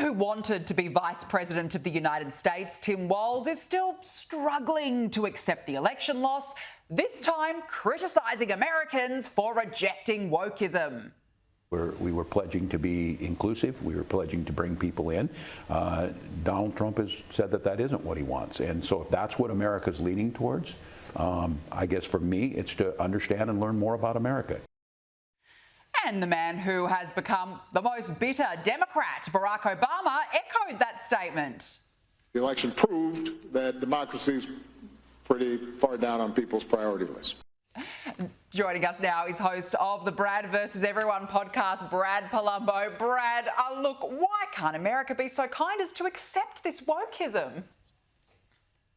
who wanted to be Vice President of the United States, Tim Walz, is still struggling to accept the election loss, this time criticising Americans for rejecting wokeism. We were pledging to be inclusive. We were pledging to bring people in. Donald Trump has said that that isn't what he wants. And so if that's what America's leaning towards, I guess for me, it's to understand and learn more about America. And the man who has become the most bitter Democrat, Barack Obama, echoed that statement. The election proved that democracy is pretty far down on people's priority list. Joining us now is host of the Brad versus Everyone podcast, Brad Polumbo. Brad, look, why can't America be so kind as to accept this wokeism?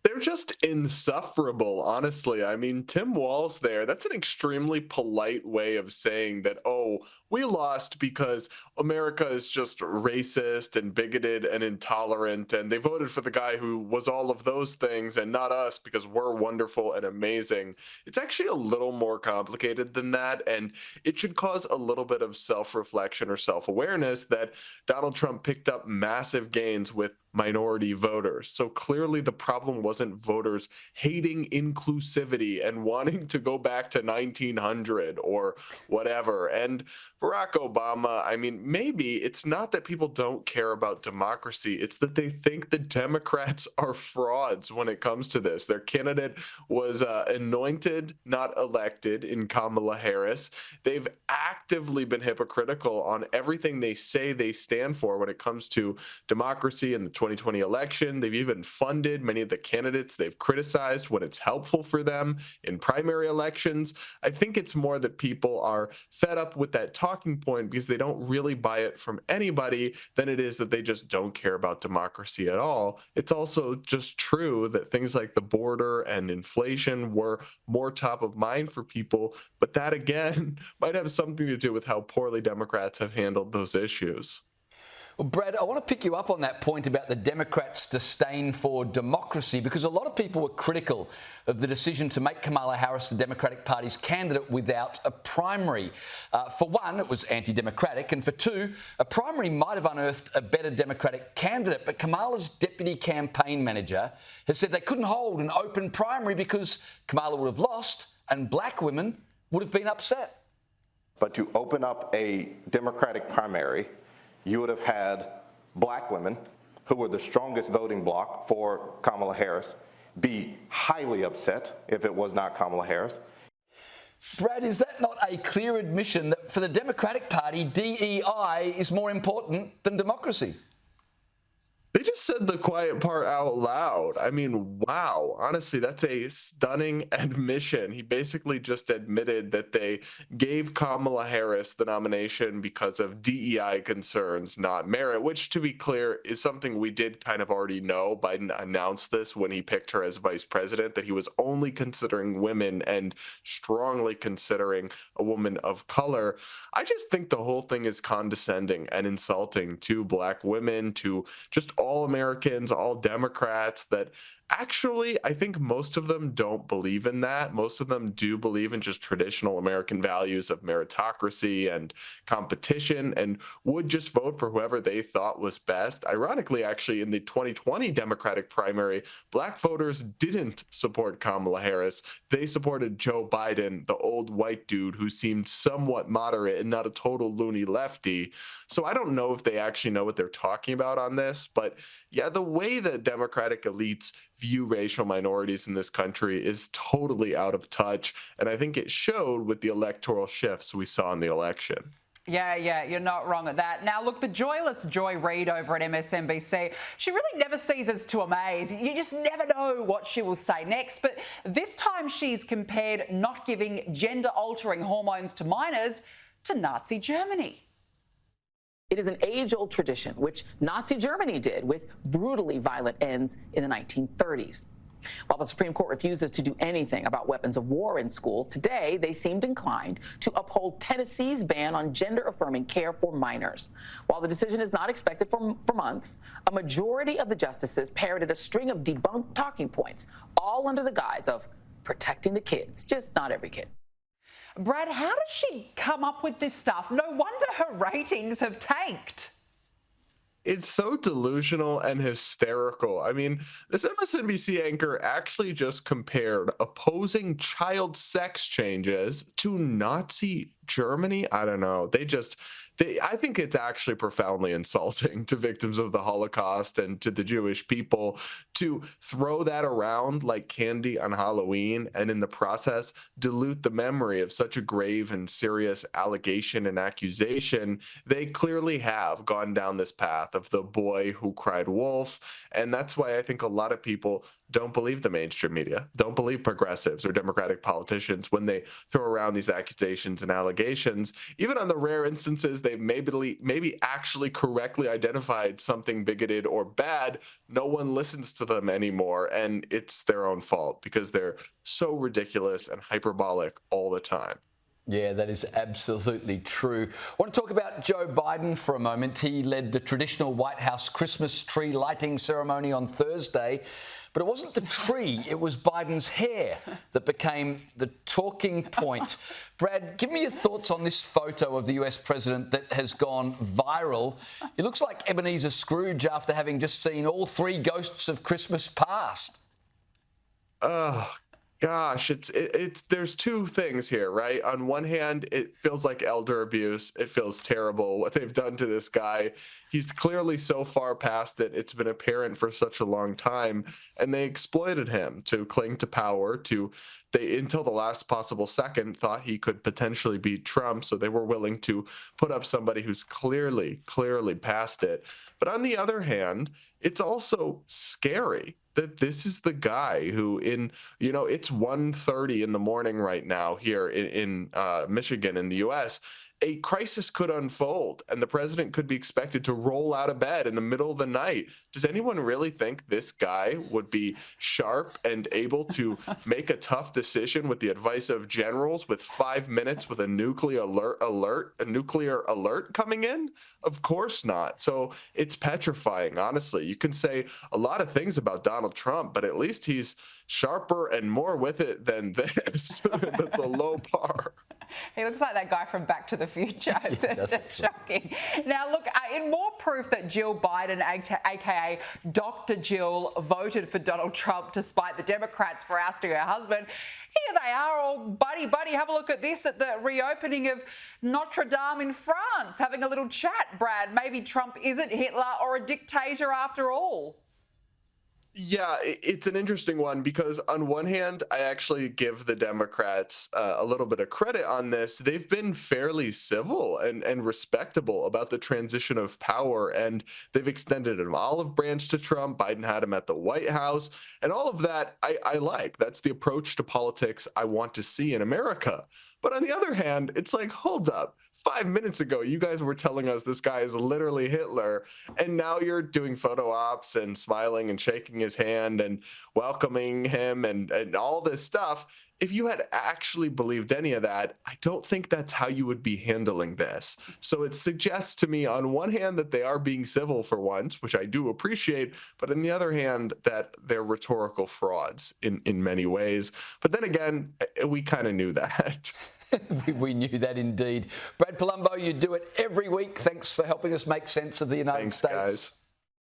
They're just insufferable, honestly. I mean, Tim Walz there, that's an extremely polite way of saying that, oh, we lost because America is just racist and bigoted and intolerant, and they voted for the guy who was all of those things and not us because we're wonderful and amazing. It's actually a little more complicated than that, and it should cause a little bit of self-reflection or self-awareness that Donald Trump picked up massive gains with minority voters. So clearly the problem wasn't voters hating inclusivity and wanting to go back to 1900 or whatever. And Barack Obama, I mean, maybe it's not that people don't care about democracy. It's that they think the Democrats are frauds when it comes to this. Their candidate was anointed, not elected, in Kamala Harris. They've actively been hypocritical on everything they say they stand for when it comes to democracy and the 2020 election. They've even funded many of the candidates they've criticized when it's helpful for them in primary elections. I think it's more that people are fed up with that talking point because they don't really buy it from anybody than it is that they just don't care about democracy at all. It's also just true that things like the border and inflation were more top of mind for people, but that again might have something to do with how poorly Democrats have handled those issues. Well, Brad, I want to pick you up on that point about the Democrats' disdain for democracy, because a lot of people were critical of the decision to make Kamala Harris the Democratic Party's candidate without a primary. For one, it was anti-democratic, and for two, a primary might have unearthed a better Democratic candidate, but Kamala's deputy campaign manager has said they couldn't hold an open primary because Kamala would have lost and black women would have been upset. But to open up a Democratic primary, you would have had black women, who were the strongest voting bloc for Kamala Harris, be highly upset if it was not Kamala Harris. Brad, is that not a clear admission that for the Democratic Party, DEI is more important than democracy? They just said the quiet part out loud. I mean, wow. Honestly, that's a stunning admission. He basically just admitted that they gave Kamala Harris the nomination because of DEI concerns, not merit, which, to be clear, is something we did kind of already know. Biden announced this when he picked her as vice president, that he was only considering women and strongly considering a woman of color. I just think the whole thing is condescending and insulting to black women, to just all Americans, all Democrats, that actually, I think most of them don't believe in that. Most of them do believe in just traditional American values of meritocracy and competition and would just vote for whoever they thought was best. Ironically, actually, in the 2020 Democratic primary, black voters didn't support Kamala Harris. They supported Joe Biden, the old white dude who seemed somewhat moderate and not a total loony lefty. So I don't know if they actually know what they're talking about on this, but yeah, the way that Democratic elites view racial minorities in this country is totally out of touch. And I think it showed with the electoral shifts we saw in the election. Yeah, you're not wrong at that. Now, look, the joyless Joy Reid over at MSNBC, she really never ceases to amaze. You just never know what she will say next. But this time she's compared not giving gender-altering hormones to minors to Nazi Germany. It is an age-old tradition, which Nazi Germany did with brutally violent ends in the 1930s. While the Supreme Court refuses to do anything about weapons of war in schools, today they seemed inclined to uphold Tennessee's ban on gender-affirming care for minors. While the decision is not expected for months, a majority of the justices parroted a string of debunked talking points, all under the guise of protecting the kids, just not every kid. Brad, how does she come up with this stuff? No wonder her ratings have tanked. It's so delusional and hysterical. I mean, this MSNBC anchor actually just compared opposing child sex changes to Nazi Germany. I don't know. I think it's actually profoundly insulting to victims of the Holocaust and to the Jewish people to throw that around like candy on Halloween and in the process dilute the memory of such a grave and serious allegation and accusation. They clearly have gone down this path of the boy who cried wolf. And that's why I think a lot of people don't believe the mainstream media, don't believe progressives or Democratic politicians when they throw around these accusations and allegations. Even on the rare instances they've maybe actually correctly identified something bigoted or bad, no one listens to them anymore. And it's their own fault because they're so ridiculous and hyperbolic all the time. Yeah, that is absolutely true. I want to talk about Joe Biden for a moment. He led the traditional White House Christmas tree lighting ceremony on Thursday. But it wasn't the tree, it was Biden's hair that became the talking point. Brad, give me your thoughts on this photo of the US president that has gone viral. It looks like Ebenezer Scrooge after having just seen all three ghosts of Christmas past. Oh, gosh, there's two things here, right? On one hand, it feels like elder abuse. It feels terrible what they've done to this guy. He's clearly so far past it. It's been apparent for such a long time, and they exploited him to cling to power. They until the last possible second thought he could potentially beat Trump, so they were willing to put up somebody who's clearly past it. But on the other hand, it's also scary that this is the guy who it's 1:30 in the morning right now here in Michigan in the US. A crisis could unfold and the president could be expected to roll out of bed in the middle of the night. Does anyone really think this guy would be sharp and able to make a tough decision with the advice of generals with 5 minutes with a nuclear alert coming in? Of course not. So it's petrifying, honestly. You can say a lot of things about Donald Trump, but at least he's sharper and more with it than this. That's a low bar. He looks like that guy from Back to the Future. It's just shocking. Now, look, in more proof that Jill Biden, aka Dr. Jill, voted for Donald Trump despite the Democrats for ousting her husband, here they are all buddy-buddy. Have a look at this at the reopening of Notre Dame in France, having a little chat, Brad. Maybe Trump isn't Hitler or a dictator after all. Yeah, it's an interesting one because on one hand, I actually give the Democrats a little bit of credit on this. They've been fairly civil and respectable about the transition of power, and they've extended an olive branch to Trump. Biden had him at the White House, and all of that I like. That's the approach to politics I want to see in America. But on the other hand, it's like, hold up. 5 minutes ago, you guys were telling us this guy is literally Hitler, and now you're doing photo ops and smiling and shaking his hand and welcoming him and all this stuff. If you had actually believed any of that, I don't think that's how you would be handling this. So it suggests to me, on one hand, that they are being civil for once, which I do appreciate, but on the other hand, that they're rhetorical frauds in many ways. But then again, we kind of knew that. We knew that indeed. Brad Polumbo, you do it every week. Thanks for helping us make sense of the United States. Guys.